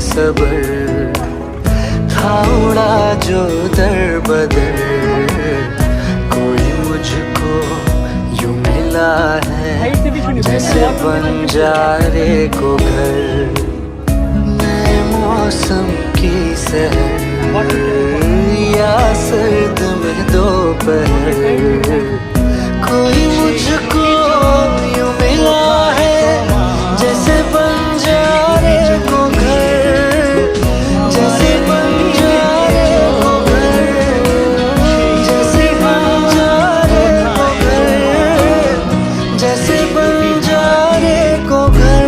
सबर था उड़ा जो दर बदर कोई मुझको यूं मिला है जैसे बंजारे को घर नए मौसम की सहर या सर्द में दोपहर कोई मुझको यूं मिला है जैसे बंजारे को घर जैसे बंजारे को घर जैसे बंजारे को घर जैसे बंजारे को घर।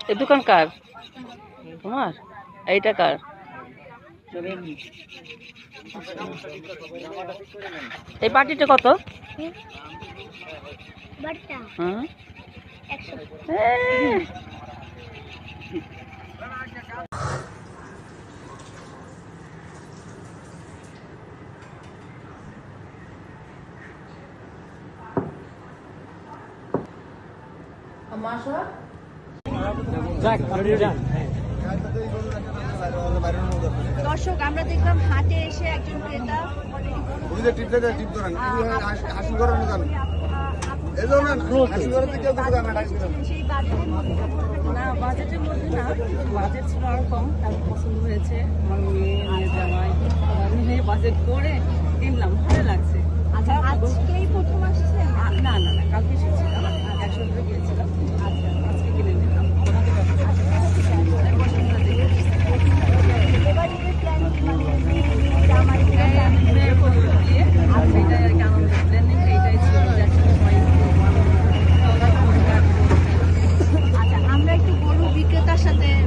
এই দোকান কার? তোমার? এইটা কার? এই পাটিটা কত? হ্যাঁ দর্শক আমরা দেখলাম হাটে এসে একজন ক্রেতা সেই বাজেটের মধ্যে না, বাজেট ছিল আরো কম, তার পছন্দ হয়েছে। আমার মেয়ে জামাই নিজেই বাজেট করে কিনলাম, ভালো লাগছে। আচ্ছা, আজকেই প্রথম আসছে? না না না, কালকে এসেছিলাম, এক সপ্তাহ গিয়েছিলাম। আচ্ছা, আজকে কিনে নিলাম।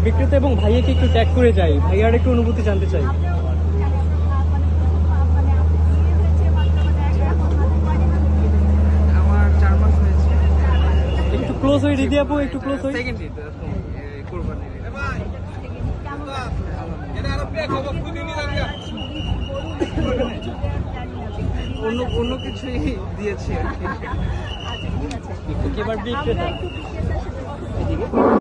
বিক্রেতা এবং ভাইয়াকে একটু ট্যাগ করে যাই, ভাইয়ার একটু অনুভূতি জানতে চাই। আমার 4 মাস হয়েছে। একটু ক্লোজ হয়ে দিদি আপু, একটু ক্লোজ হয়ে। অন্য কিছুই দিয়েছি আর কি। এবার বিক্রেতা